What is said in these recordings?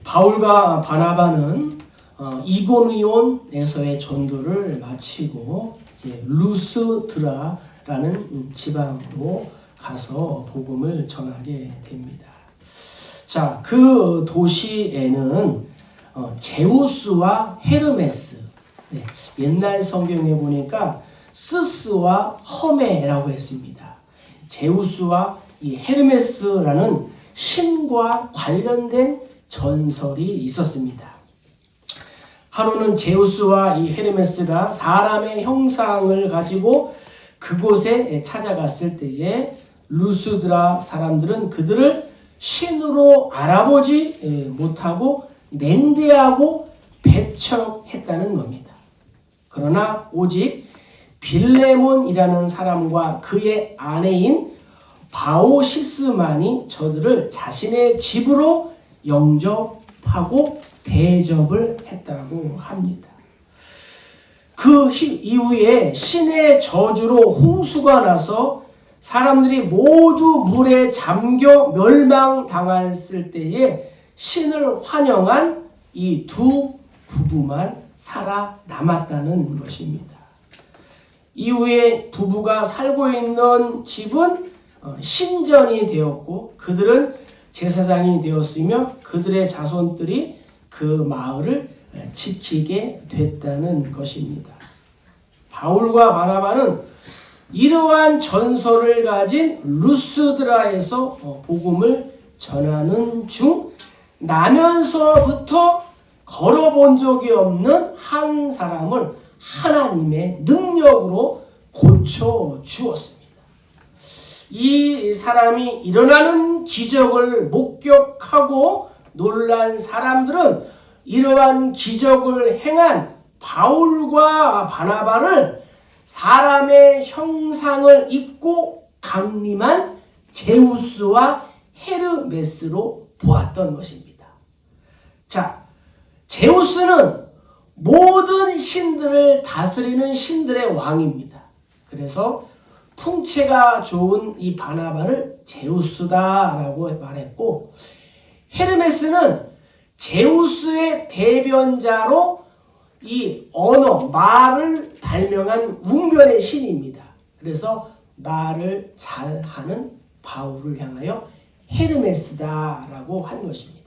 바울과 바나바는 이고니온에서의 전도를 마치고 이제 루스드라라는 지방으로 가서 복음을 전하게 됩니다. 자, 그 도시에는 제우스와 헤르메스, 옛날 성경에 보니까 스스와 허메라고 했습니다. 제우스와 이 헤르메스라는 신과 관련된 전설이 있었습니다. 하루는 제우스와 이 헤르메스가 사람의 형상을 가지고 그곳에 찾아갔을 때에 루스드라 사람들은 그들을 신으로 알아보지 못하고 냉대하고 배척했다는 겁니다. 그러나 오직 빌레몬이라는 사람과 그의 아내인 바오시스만이 저들을 자신의 집으로 영접하고 대접을 했다고 합니다. 그 이후에 신의 저주로 홍수가 나서 사람들이 모두 물에 잠겨 멸망당했을 때에 신을 환영한 이 두 부부만 살아남았다는 것입니다. 이후에 부부가 살고 있는 집은 신전이 되었고 그들은 제사장이 되었으며 그들의 자손들이 그 마을을 지키게 됐다는 것입니다. 바울과 바나바는 이러한 전설을 가진 루스드라에서 복음을 전하는 중 나면서부터 걸어본 적이 없는 한 사람을 하나님의 능력으로 고쳐 주었습니다. 이 사람이 일어나는 기적을 목격하고 놀란 사람들은 이러한 기적을 행한 바울과 바나바를 사람의 형상을 입고 강림한 제우스와 헤르메스로 보았던 것입니다. 자, 제우스는 모든 신들을 다스리는 신들의 왕입니다. 그래서 풍채가 좋은 이 바나바를 제우스다라고 말했고, 헤르메스는 제우스의 대변자로 이 언어, 말을 발명한 웅변의 신입니다. 그래서 말을 잘하는 바울을 향하여 헤르메스다라고 한 것입니다.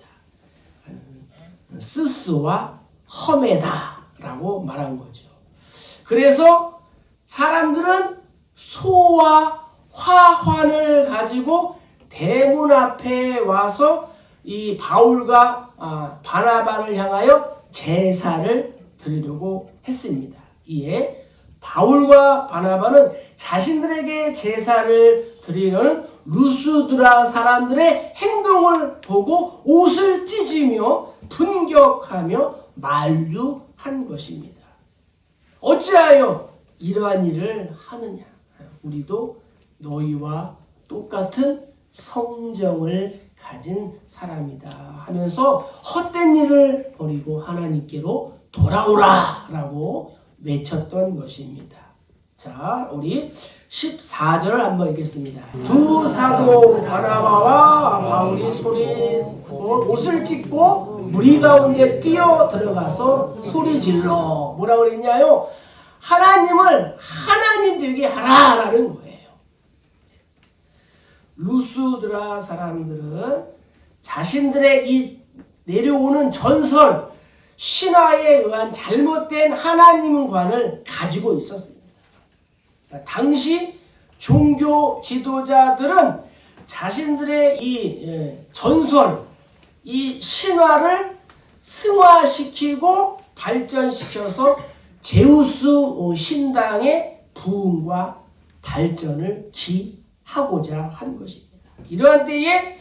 스스와 험에다라고 말한 거죠. 그래서 사람들은 소와 화환을 가지고 대문 앞에 와서 이 바울과 바나바를 향하여 제사를 드리려고 했습니다. 이에 바울과 바나바는 자신들에게 제사를 드리려는 루스드라 사람들의 행동을 보고 옷을 찢으며 분격하며 만류한 것입니다. 어찌하여 이러한 일을 하느냐? 우리도 너희와 똑같은 성정을 가진 사람이다 하면서 헛된 일을 버리고 하나님께로 돌아오라 라고 외쳤던 것입니다. 자, 우리 14절 한번 읽겠습니다. 두 사도 바나바와 바울이 옷을 찢고 무리 가운데 뛰어 들어가서 소리 질러 뭐라 그랬냐요? 하나님을 하나님 되게 하라라는 거예요. 루스드라 사람들은 자신들의 이 내려오는 전설, 신화에 의한 잘못된 하나님관을 가지고 있었습니다. 당시 종교 지도자들은 자신들의 이 전설, 이 신화를 승화시키고 발전시켜서 제우스 신당의 부흥과 발전을 기하고자 한 것입니다. 이러한 때에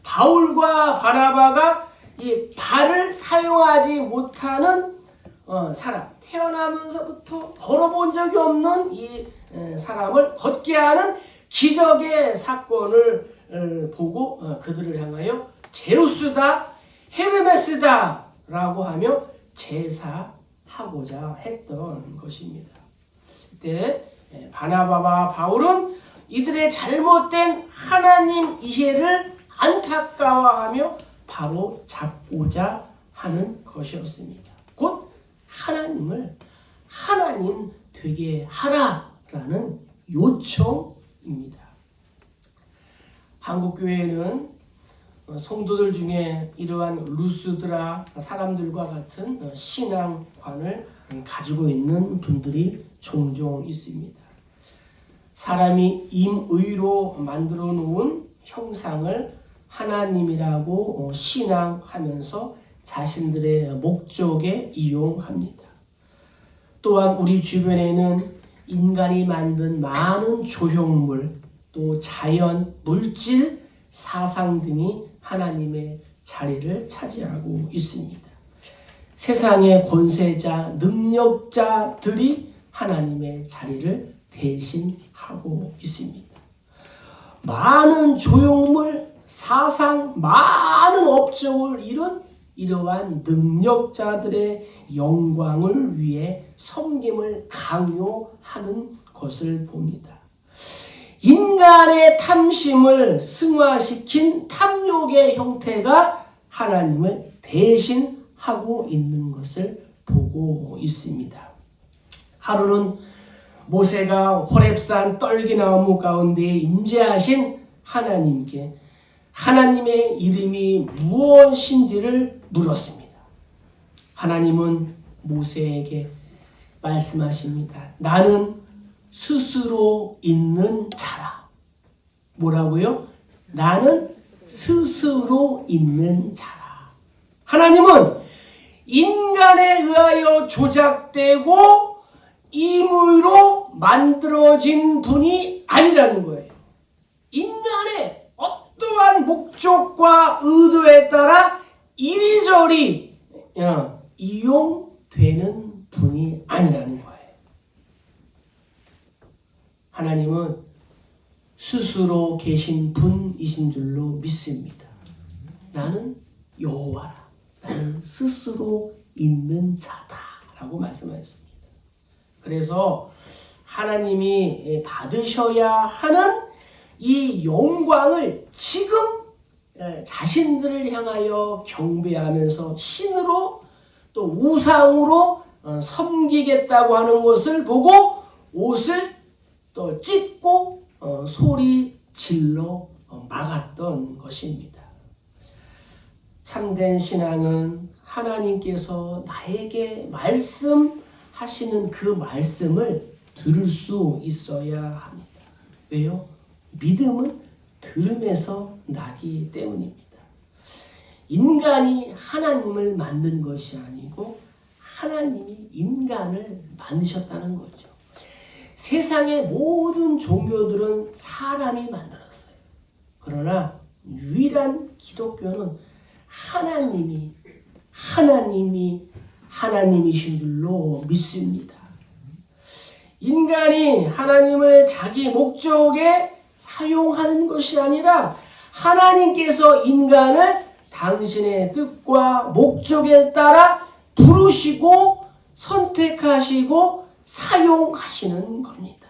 바울과 바나바가 이 발을 사용하지 못하는 사람, 태어나면서부터 걸어본 적이 없는 이 사람을 걷게 하는 기적의 사건을 보고 그들을 향하여 제우스다, 헤르메스다 라고 하며 제사하고자 했던 것입니다. 그때 바나바와 바울은 이들의 잘못된 하나님 이해를 안타까워하며 바로 잡고자 하는 것이었습니다. 곧 하나님을 하나님 되게 하라라는 요청입니다. 한국교회는 성도들 중에 이러한 루스드라 사람들과 같은 신앙관을 가지고 있는 분들이 종종 있습니다. 사람이 임의로 만들어 놓은 형상을 하나님이라고 신앙하면서 자신들의 목적에 이용합니다. 또한 우리 주변에는 인간이 만든 많은 조형물, 또 자연, 물질, 사상 등이 하나님의 자리를 차지하고 있습니다. 세상의 권세자, 능력자들이 하나님의 자리를 대신하고 있습니다. 많은 조형물, 사상, 많은 업적을 이룬 이러한 능력자들의 영광을 위해 섬김을 강요하는 것을 봅니다. 인간의 탐심을 승화시킨 탐욕의 형태가 하나님을 대신하고 있는 것을 보고 있습니다. 하루는 모세가 호렙산 떨기나무 가운데 임재하신 하나님께 하나님의 이름이 무엇인지를 물었습니다. 하나님은 모세에게 말씀하십니다. 나는 스스로 있는 자라. 뭐라고요? 나는 스스로 있는 자라. 하나님은 인간에 의하여 조작되고 임의로 만들어진 분이 아니라는 거예요. 인간의 어떠한 목적과 의도에 따라 이리저리 이용되는 분이 아니라는 거예요. 하나님은 스스로 계신 분이신 줄로 믿습니다. 나는 여호와라. 나는 스스로 있는 자다라고 말씀하셨습니다. 그래서 하나님이 받으셔야 하는 이 영광을 지금 자신들을 향하여 경배하면서 신으로 또 우상으로 섬기겠다고 하는 것을 보고 옷을 또 찢고 소리 질러 막았던 것입니다. 참된 신앙은 하나님께서 나에게 말씀하시는 그 말씀을 들을 수 있어야 합니다. 왜요? 믿음은 들음에서 나기 때문입니다. 인간이 하나님을 만든 것이 아니고 하나님이 인간을 만드셨다는 거죠. 세상의 모든 종교들은 사람이 만들었어요. 그러나 유일한 기독교는 하나님이신 줄로 믿습니다. 인간이 하나님을 자기 목적에 사용하는 것이 아니라 하나님께서 인간을 당신의 뜻과 목적에 따라 부르시고 선택하시고 사용하시는 겁니다.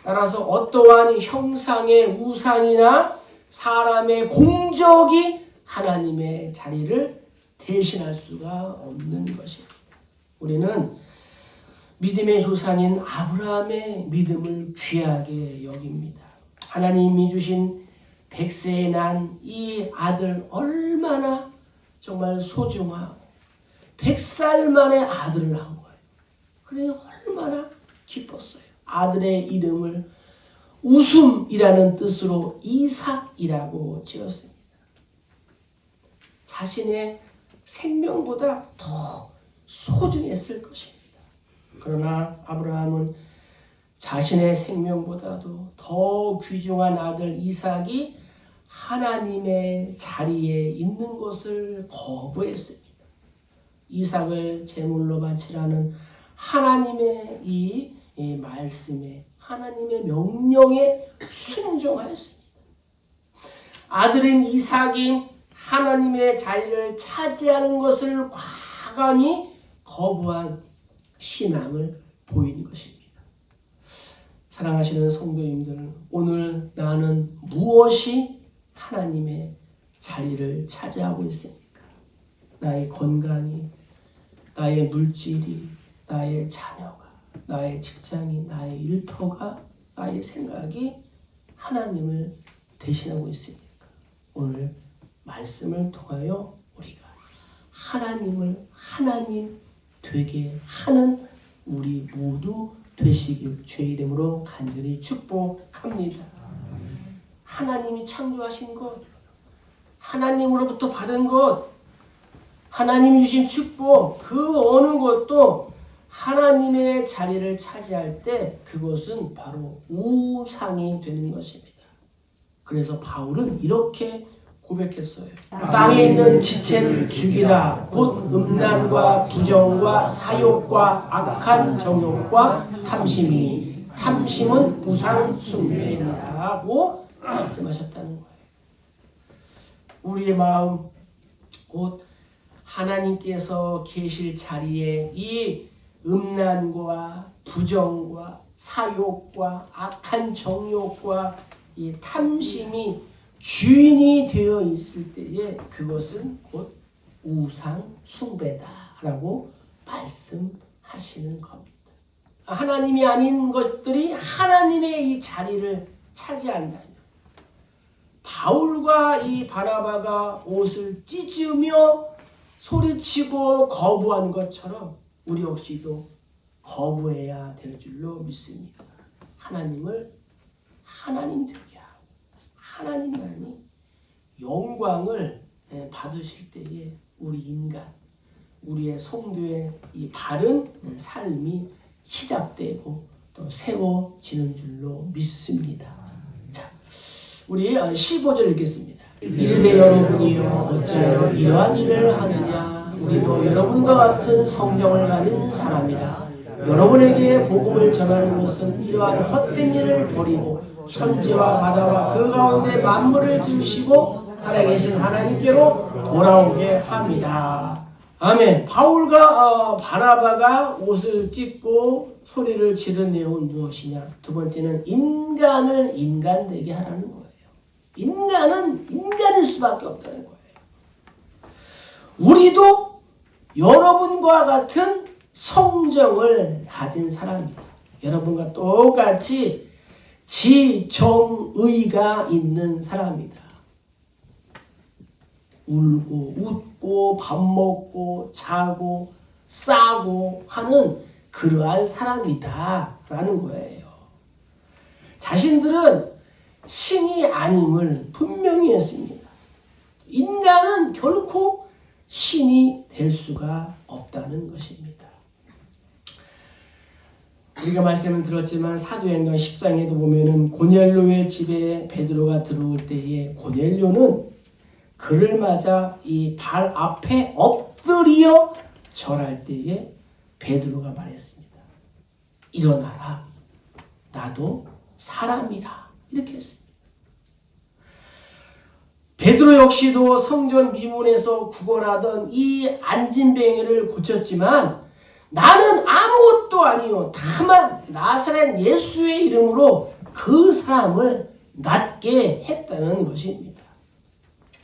따라서 어떠한 형상의 우상이나 사람의 공적이 하나님의 자리를 대신할 수가 없는 것입니다. 우리는 믿음의 조상인 아브라함의 믿음을 귀하게 여깁니다. 하나님이 주신 100세에 난 이 아들 얼마나 정말 소중하고 100살 만에 아들을 낳은 거예요. 그래 얼마나 기뻤어요. 아들의 이름을 웃음이라는 뜻으로 이삭이라고 지었습니다. 자신의 생명보다 더 소중했을 것입니다. 그러나 아브라함은 자신의 생명보다도 더 귀중한 아들 이삭이 하나님의 자리에 있는 것을 거부했습니다. 이삭을 제물로 바치라는 하나님의 이 말씀에, 하나님의 명령에 순종하였습니다. 아들인 이삭이 하나님의 자리를 차지하는 것을 과감히 거부한 신앙을 보인 것입니다. 사랑하시는 성도님들, 오늘 나는 무엇이 하나님의 자리를 차지하고 있습니까? 나의 건강이, 나의 물질이, 나의 자녀가, 나의 직장이, 나의 일터가, 나의 생각이 하나님을 대신하고 있습니까? 오늘 말씀을 통하여 우리가 하나님을 하나님 되게 하는 우리 모두 되시길 주의 이름으로 간절히 축복합니다. 하나님이 창조하신 것, 하나님으로부터 받은 것, 하나님이 주신 축복, 그 어느 것도 하나님의 자리를 차지할 때 그것은 바로 우상이 되는 것입니다. 그래서 바울은 이렇게 고백했어요. 땅에 있는 지체를 죽이라. 곧 음란과 부정과 사욕과 악한 정욕과 탐심이니 탐심은 우상 숭배라고 말씀하셨다는 거예요. 우리의 마음, 곧 하나님께서 계실 자리에 이 음란과 부정과 사욕과 악한 정욕과 이 탐심이 주인이 되어 있을 때에 그것은 곧 우상 숭배다라고 말씀하시는 겁니다. 하나님이 아닌 것들이 하나님의 이 자리를 차지한다면 바울과 이 바나바가 옷을 찢으며 소리치고 거부한 것처럼 우리 역시도 거부해야 될 줄로 믿습니다. 하나님을 하나님 되게 하고 하나님만이 영광을 받으실 때에 우리 인간, 우리의 성도의 이 바른 삶이 시작되고 또 세워지는 줄로 믿습니다. 자, 우리 15절 읽겠습니다. 이르되 여러분이여 어찌하여 이러한 일을 하느냐. 우리도 여러분과 같은 성경을 가진 사람이라. 여러분에게 복음을 전하는 것은 이러한 헛된 일을 버리고 천지와 바다와 그 가운데 만물을 지으시고 살아계신 하나님께로 돌아오게 합니다. 아멘. 바울과 바나바가 옷을 찢고 소리를 지른 내용은 무엇이냐? 두 번째는 인간을 인간되게 하라는 거예요. 인간은 인간일 수밖에 없다는 거예요. 우리도 여러분과 같은 성정을 가진 사람입니다. 여러분과 똑같이 지정의가 있는 사람이다. 울고 웃고 밥 먹고 자고 싸고 하는 그러한 사람이다 라는 거예요. 자신들은 신이 아님을 분명히 했습니다. 인간은 결코 신이 될 수가 없다는 것입니다. 우리가 말씀을 들었지만 사도행전 10장에도 보면은 고넬료의 집에 베드로가 들어올 때에 고넬료는 그를 맞아 이 발 앞에 엎드려 절할 때에 베드로가 말했습니다. 일어나라. 나도 사람이라. 이렇게 했습니다. 베드로 역시도 성전 미문에서 구걸하던 이 안진뱅이를 고쳤지만 나는 아무것도 아니요. 다만 나사렛 예수의 이름으로 그 사람을 낫게 했다는 것입니다.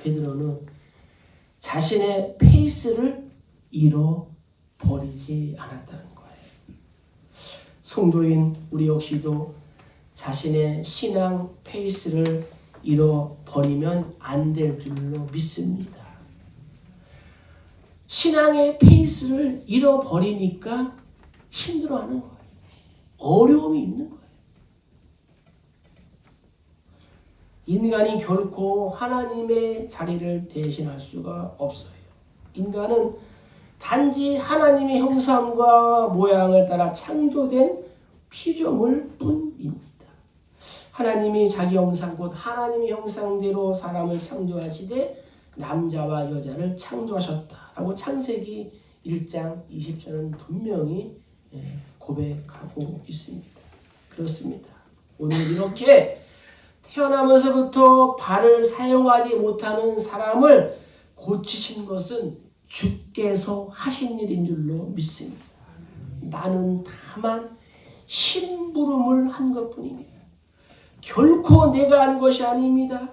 베드로는 자신의 페이스를 잃어버리지 않았다는 거예요. 성도인 우리 역시도 자신의 신앙 페이스를 잃어버리면 안 될 줄로 믿습니다. 신앙의 페이스를 잃어버리니까 힘들어하는 거예요. 어려움이 있는 거예요. 인간이 결코 하나님의 자리를 대신할 수가 없어요. 인간은 단지 하나님의 형상과 모양을 따라 창조된 피조물 뿐입니다. 하나님이 자기 형상 곧 하나님의 형상대로 사람을 창조하시되 남자와 여자를 창조하셨다라고 창세기 1장 20절은 분명히 고백하고 있습니다. 그렇습니다. 오늘 이렇게 태어나면서부터 발을 사용하지 못하는 사람을 고치신 것은 주께서 하신 일인 줄로 믿습니다. 나는 다만 심부름을 한 것뿐입니다. 결코 내가 한 것이 아닙니다.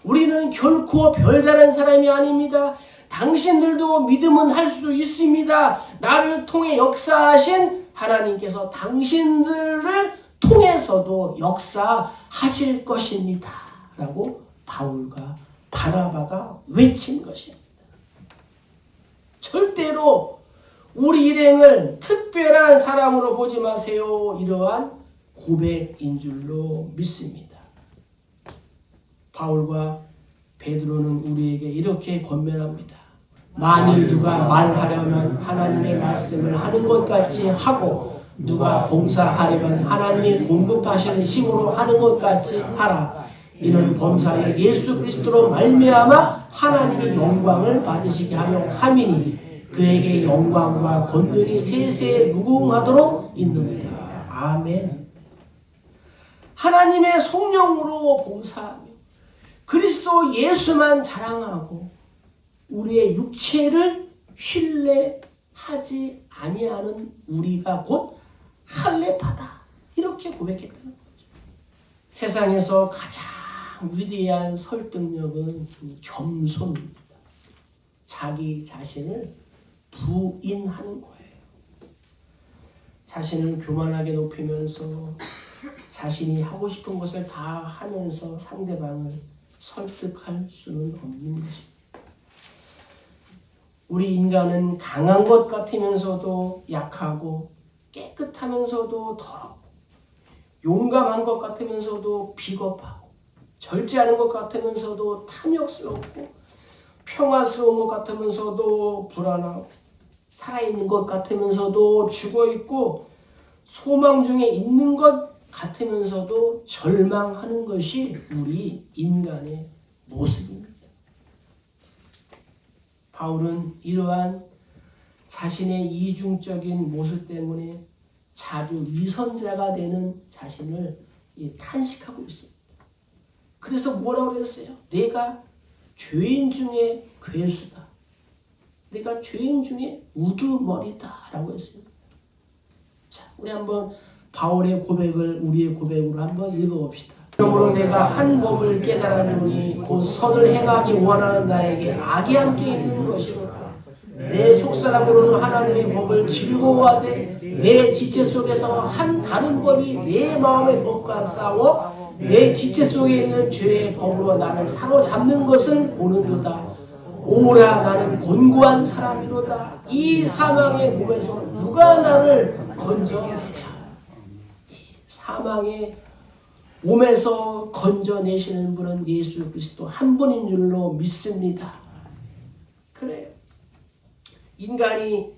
우리는 결코 별다른 사람이 아닙니다. 당신들도 믿음은 할 수 있습니다. 나를 통해 역사하신 하나님께서 당신들을 통해서도 역사하실 것입니다. 라고 바울과 바나바가 외친 것입니다. 절대로 우리 일행을 특별한 사람으로 보지 마세요. 이러한 고백인 줄로 믿습니다. 바울과 베드로는 우리에게 이렇게 권면합니다. 만일 누가 말하려면 하나님의 말씀을 하는 것 같이 하고 누가 봉사하려면 하나님이 공급하시는 힘으로 하는 것 같이 하라. 이는 범사에 예수 그리스도로 말미암아 하나님의 영광을 받으시게 하려 함이니 그에게 영광과 권능이 세세에 무궁하도록 있느니라. 아멘. 하나님의 성령으로 봉사하며 그리스도 예수만 자랑하고 우리의 육체를 신뢰하지 아니하는 우리가 곧 할례파다. 이렇게 고백했다는 거죠. 세상에서 가장 위대한 설득력은 겸손입니다. 자기 자신을 부인하는 거예요. 자신을 교만하게 높이면서 자신이 하고 싶은 것을 다 하면서 상대방을 설득할 수는 없는 것입니다. 우리 인간은 강한 것 같으면서도 약하고 깨끗하면서도 더럽고 용감한 것 같으면서도 비겁하고 절제하는 것 같으면서도 탐욕스럽고 평화스러운 것 같으면서도 불안하고 살아있는 것 같으면서도 죽어있고 소망 중에 있는 것 같으면서도 절망하는 것이 우리 인간의 모습입니다. 바울은 이러한 자신의 이중적인 모습 때문에 자주 위선자가 되는 자신을 탄식하고 있습니다. 그래서 뭐라고 그랬어요? 내가 죄인 중에 괴수다. 내가 죄인 중에 우두머리다 라고 했습니다. 자, 우리 한번 바울의 고백을 우리의 고백으로 한번 읽어봅시다. 그러므로 내가 한 법을 깨달았노니 곧 선을 행하기 원하는 나에게 악이 함께 있는 것이로다. 내 속사람으로는 하나님의 법을 즐거워하되 내 지체 속에서 한 다른 법이 내 마음의 법과 싸워 내 지체 속에 있는 죄의 법으로 나를 사로잡는 것을 보는도다. 오라 나는 곤고한 사람이로다. 이 사망의 몸에서 누가 나를 건져내랴. 사망의 몸에서 건져내시는 분은 예수 그리스도 한 분인 줄로 믿습니다. 그래요. 인간이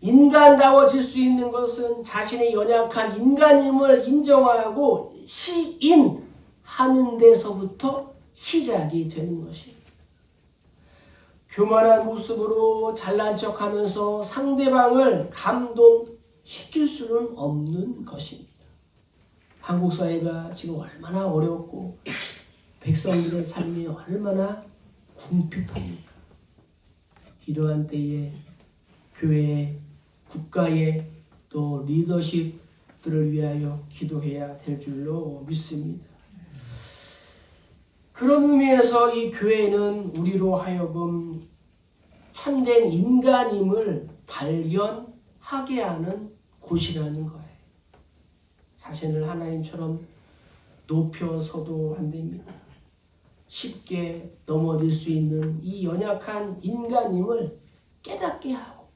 인간다워질 수 있는 것은 자신의 연약한 인간임을 인정하고 시인하는 데서부터 시작이 되는 것입니다. 교만한 모습으로 잘난 척하면서 상대방을 감동시킬 수는 없는 것입니다. 한국 사회가 지금 얼마나 어렵고 백성들의 삶이 얼마나 궁핍합니까? 이러한 때에 교회, 국가의 또 리더십들을 위하여 기도해야 될 줄로 믿습니다. 그런 의미에서 이 교회는 우리로 하여금 참된 인간임을 발견하게 하는 곳이라는 거예요. 자신을 하나님처럼 높여서도 안 됩니다. 쉽게 넘어질 수 있는 이 연약한 인간임을 깨닫게 하고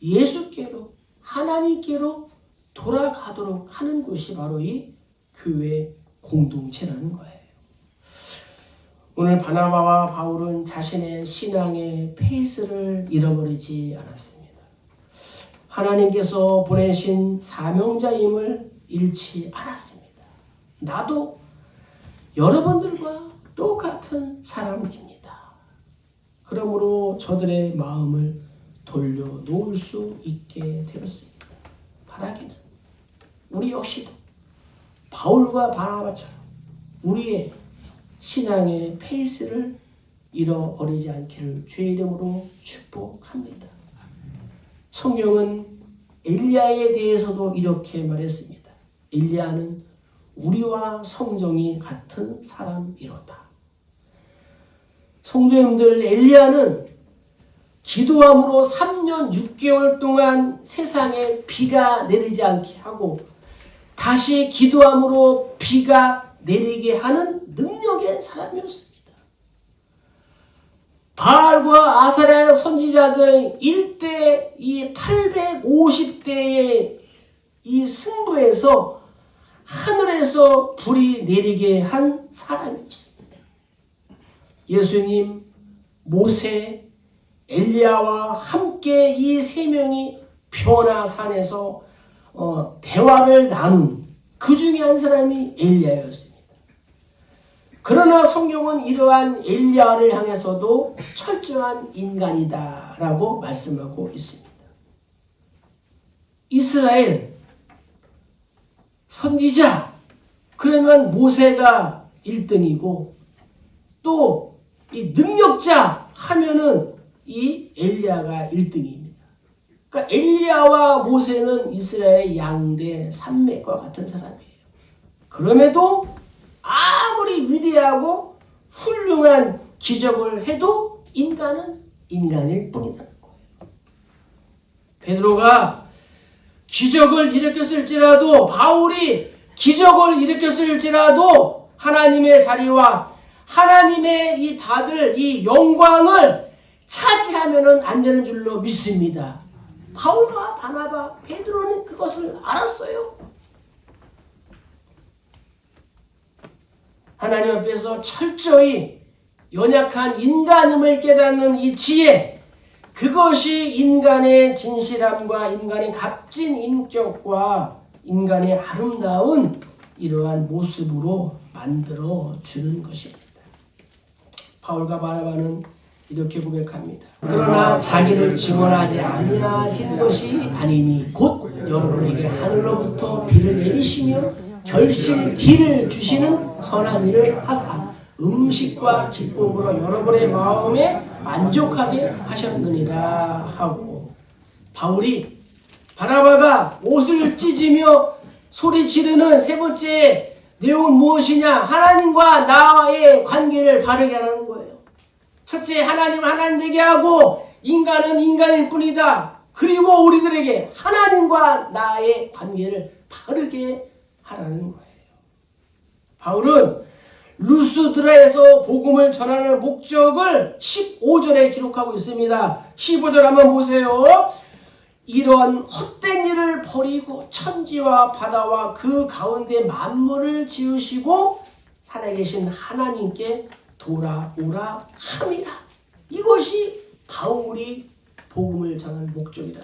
예수께로 하나님께로 돌아가도록 하는 것이 바로 이 교회 공동체라는 거예요. 오늘 바나바와 바울은 자신의 신앙의 페이스를 잃어버리지 않았습니다. 하나님께서 보내신 사명자임을 잃지 않았습니다. 나도 여러분들과 똑같은 사람입니다. 그러므로 저들의 마음을 돌려놓을 수 있게 되었습니다. 바라기는 우리 역시도 바울과 바나바처럼 우리의 신앙의 페이스를 잃어버리지 않기를 주의 이름으로 축복합니다. 성경은 엘리야에 대해서도 이렇게 말했습니다. 엘리야는 우리와 성정이 같은 사람이로다. 성도님들, 엘리야는 기도함으로 3년 6개월 동안 세상에 비가 내리지 않게 하고 다시 기도함으로 비가 내리게 하는 능력의 사람이었습니다. 바알과 아사랴 선지자들 일대 이 850대의 이 승부에서 하늘에서 불이 내리게 한 사람이었습니다. 예수님, 모세, 엘리야와 함께 이 세 명이 변화산에서 대화를 나눈 그 중에 한 사람이 엘리야였습니다. 그러나 성경은 이러한 엘리야를 향해서도 철저한 인간이다라고 말씀하고 있습니다. 이스라엘 선지자, 그러면 모세가 1등이고 또 이 능력자 하면은 이 엘리야가 1등입니다. 그러니까 엘리야와 모세는 이스라엘 양대 산맥과 같은 사람이에요. 그럼에도 아무리 위대하고 훌륭한 기적을 해도 인간은 인간일 뿐이라는 거예요. 베드로가 기적을 일으켰을지라도, 바울이 기적을 일으켰을지라도 하나님의 자리와 하나님의 이 받을 이 영광을 차지하면은 안 되는 줄로 믿습니다. 바울과 바나바, 베드로는 그것을 알았어요. 하나님 앞에서 철저히 연약한 인간임을 깨닫는 이 지혜, 그것이 인간의 진실함과 인간의 값진 인격과 인간의 아름다운 이러한 모습으로 만들어 주는 것입니다. 바울과 바나바는 이렇게 고백합니다. 그러나 자기를 증언하지 아니하신 것이 아니니 곧 여러분에게 하늘로부터 비를 내리시며 결실 기를 주시는 선한 일을 하사 음식과 기쁨으로 여러분의 마음에 만족하게 하셨느니라 하고, 바울이 바나바가 옷을 찢으며 소리 지르는 세 번째 내용은 무엇이냐? 하나님과 나의 관계를 바르게 하는 거예요. 첫째, 하나님은 하나님 되게 하고 인간은 인간일 뿐이다. 그리고 우리들에게 하나님과 나의 관계를 바르게 하라는 거예요. 바울은 루스드라에서 복음을 전하는 목적을 15절에 기록하고 있습니다. 15절 한번 보세요. 이러한 헛된 일을 버리고 천지와 바다와 그 가운데 만물을 지으시고 살아계신 하나님께 돌아오라 함이라. 이것이 바울이 복음을 전하는 목적이다.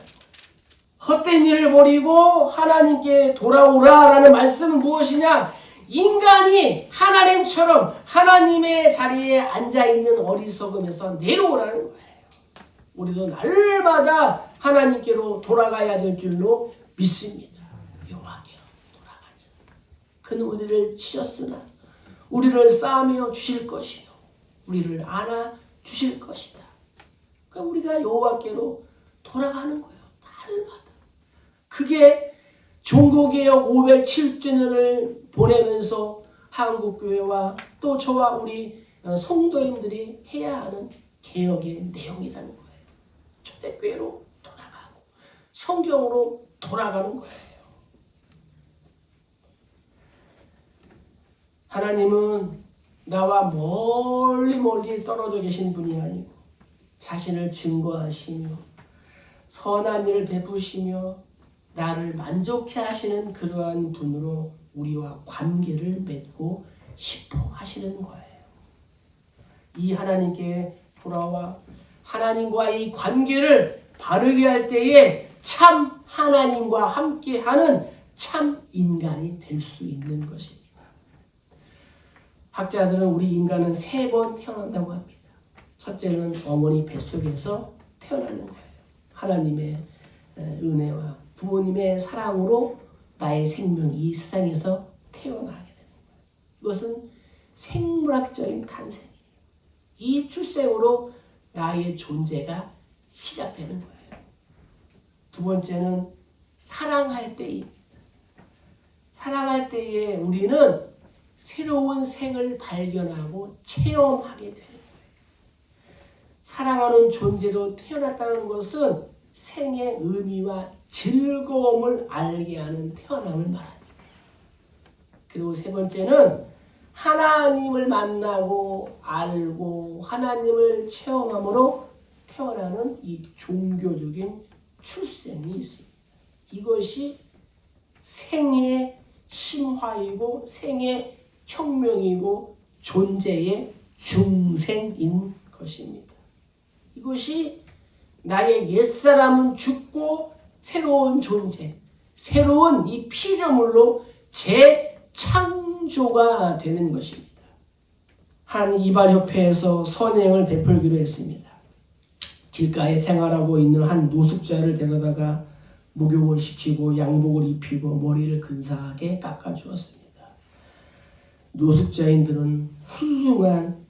헛된 일을 버리고 하나님께 돌아오라라는 말씀은 무엇이냐? 인간이 하나님처럼 하나님의 자리에 앉아있는 어리석음에서 내려오라는 거예요. 우리도 날마다 하나님께로 돌아가야 될 줄로 믿습니다. 여호와께로 돌아가자. 그는 우리를 치셨으나 우리를 싸매어 주실 것이요 우리를 안아 주실 것이다. 그러니까 우리가 여호와께로 돌아가는 거예요. 날마다. 그게 종고개혁 507주년을 보내면서 한국교회와 또 저와 우리 성도님들이 해야 하는 개혁의 내용이라는 거예요. 초대교회로 돌아가고 성경으로 돌아가는 거예요. 하나님은 나와 멀리 떨어져 계신 분이 아니고 자신을 증거하시며 선한 일을 베푸시며 나를 만족해 하시는 그러한 분으로 우리와 관계를 맺고 싶어 하시는 거예요. 이 하나님께 돌아와 하나님과 이 관계를 바르게 할 때에 참 하나님과 함께하는 참 인간이 될 수 있는 것입니다. 학자들은 우리 인간은 3번 태어난다고 합니다. 첫째는 어머니 뱃속에서 태어나는 거예요. 하나님의 은혜와 부모님의 사랑으로 나의 생명이 이 세상에서 태어나게 되는 거예요. 이것은 생물학적인 탄생이에요. 이 출생으로 나의 존재가 시작되는 거예요. 두 번째는 사랑할 때입니다. 사랑할 때에 우리는 새로운 생을 발견하고 체험하게 되는 거예요. 사랑하는 존재로 태어났다는 것은 생의 의미와 즐거움을 알게 하는 태어남을 말합니다. 그리고 세 번째는 하나님을 만나고 알고 하나님을 체험함으로 태어나는 이 종교적인 출생이 있습니다. 이것이 생의 심화이고 생의 혁명이고 존재의 중생인 것입니다. 이것이 나의 옛사람은 죽고 새로운 존재, 새로운 이 피조물로 재창조가 되는 것입니다. 한 이발협회에서 선행을 베풀기로 했습니다. 길가에 생활하고 있는 한 노숙자를 데려다가 목욕을 시키고 양복을 입히고 머리를 근사하게 깎아주었습니다. 노숙자인들은 훌륭한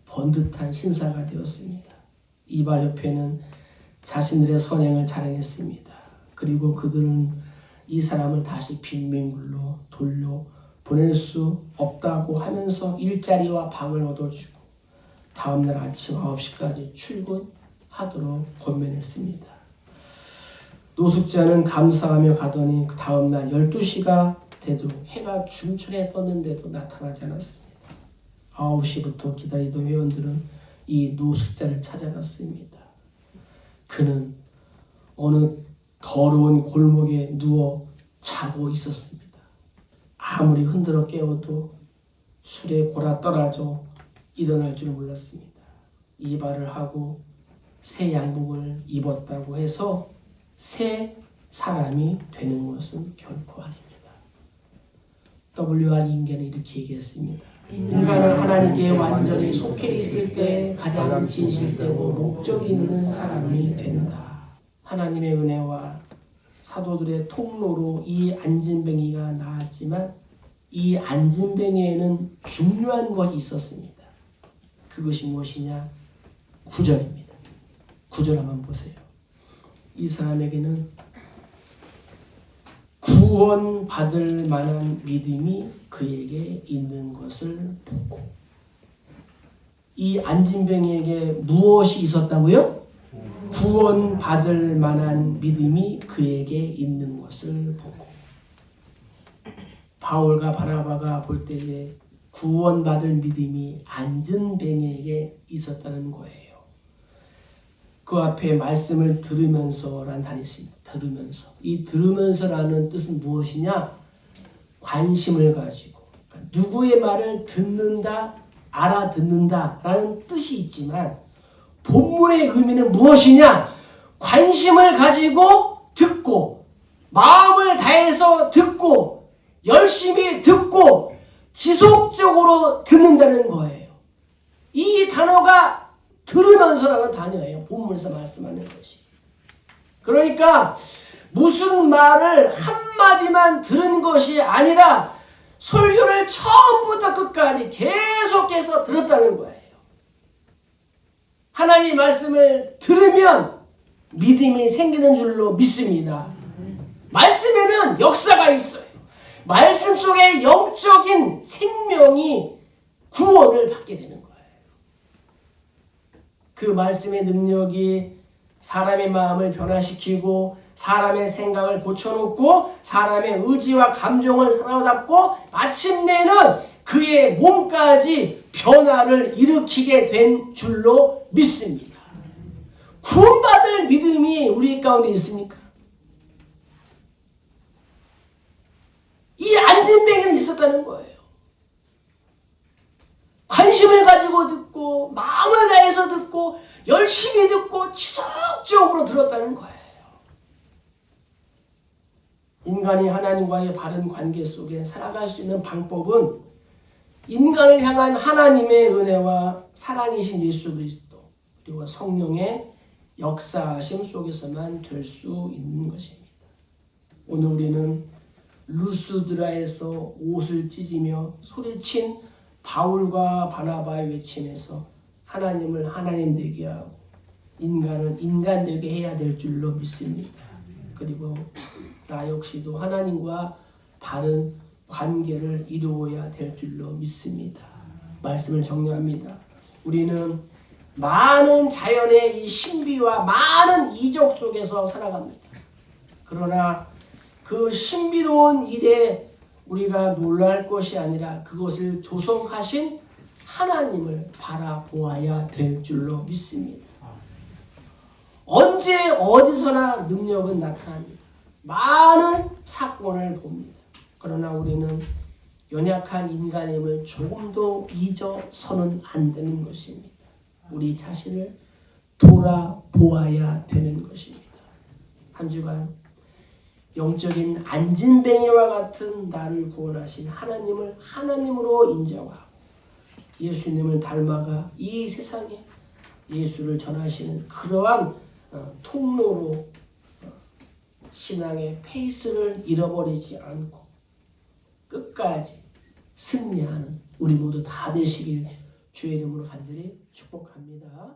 번듯한 신사가 되었습니다. 이발협회는 자신들의 선행을 자랑했습니다. 그리고 그들은 이 사람을 다시 빈민굴로 돌려 보낼 수 없다고 하면서 일자리와 방을 얻어주고 다음날 아침 9시까지 출근하도록 권면했습니다. 노숙자는 감사하며 가더니 그 다음날 12시가 돼도 해가 중천에 떴는데도 나타나지 않았습니다. 9시부터 기다리던 회원들은 이 노숙자를 찾아갔습니다. 그는 어느 더러운 골목에 누워 자고 있었습니다. 아무리 흔들어 깨워도 술에 골아 떨어져 일어날 줄 몰랐습니다. 이발을 하고 새 양복을 입었다고 해서 새 사람이 되는 것은 결코 아닙니다. W.R. 인간은 이렇게 얘기했습니다. 인간은 하나님께 완전히 속해 있을 때 가장 진실되고 목적이 있는 사람이 된다. 하나님의 은혜와 사도들의 통로로 이 안진뱅이가 나왔지만 이 안진뱅이에는 중요한 것이 있었습니다. 그것이 무엇이냐? 9절입니다. 9절 한번 보세요. 이 사람에게는 구원받을 만한 믿음이 그에게 있는 것을 보고, 이 안진뱅이에게 무엇이 있었다고요? 구원받을 만한 믿음이 그에게 있는 것을 보고. 바울과 바나바가 볼 때에 구원받을 믿음이 안진뱅이에게 있었다는 거예요. 그 앞에 말씀을 들으면서라는 단이 있습니다. 들으면서. 이 들으면서라는 뜻은 무엇이냐? 관심을 가지고, 그러니까 누구의 말을 듣는다, 알아듣는다 라는 뜻이 있지만 본문의 의미는 무엇이냐? 관심을 가지고 듣고, 마음을 다해서 듣고, 열심히 듣고, 지속적으로 듣는다는 거예요. 이 단어가 들으면서라는 단어예요. 본문에서 말씀하는 것이. 그러니까 무슨 말을 한마디만 들은 것이 아니라 설교를 처음부터 끝까지 계속해서 들었다는 거예요. 하나님의 말씀을 들으면 믿음이 생기는 줄로 믿습니다. 말씀에는 역사가 있어요. 말씀 속에 영적인 생명이 구원을 받게 되는 거예요. 그 말씀의 능력이 사람의 마음을 변화시키고 사람의 생각을 고쳐놓고 사람의 의지와 감정을 사로잡고 마침내는 그의 몸까지 변화를 일으키게 된 줄로 믿습니다. 구원받을 믿음이 우리 가운데 있습니까? 이 안진뱅이는 있었다는 거예요. 관심을 가지고 듣고 마음을 다해서 듣고 열심히 듣고 지속적으로 들었다는 거예요. 인간이 하나님과의 바른 관계 속에 살아갈 수 있는 방법은 인간을 향한 하나님의 은혜와 사랑이신 예수 그리스도 그리고 성령의 역사하심 속에서만 될 수 있는 것입니다. 오늘 우리는 루스드라에서 옷을 찢으며 소리친 바울과 바나바의 외침에서 하나님을 하나님 되게 하고 인간을 인간 되게 해야 될 줄로 믿습니다. 그리고 나 역시도 하나님과 바른 관계를 이루어야 될 줄로 믿습니다. 말씀을 정리합니다. 우리는 많은 자연의 이 신비와 많은 이적 속에서 살아갑니다. 그러나 그 신비로운 일에 우리가 놀랄 것이 아니라 그것을 조성하신 하나님을 바라보아야 될 줄로 믿습니다. 언제 어디서나 능력은 나타납니다. 많은 사건을 봅니다. 그러나 우리는 연약한 인간임을 조금도 잊어서는 안 되는 것입니다. 우리 자신을 돌아보아야 되는 것입니다. 한 주간 영적인 안진뱅이와 같은 나를 구원하신 하나님을 하나님으로 인정하고 예수님을 닮아가 이 세상에 예수를 전하시는 그러한 통로로 신앙의 페이스를 잃어버리지 않고 끝까지 승리하는 우리 모두 다 되시길 주의 이름으로 간절히 축복합니다.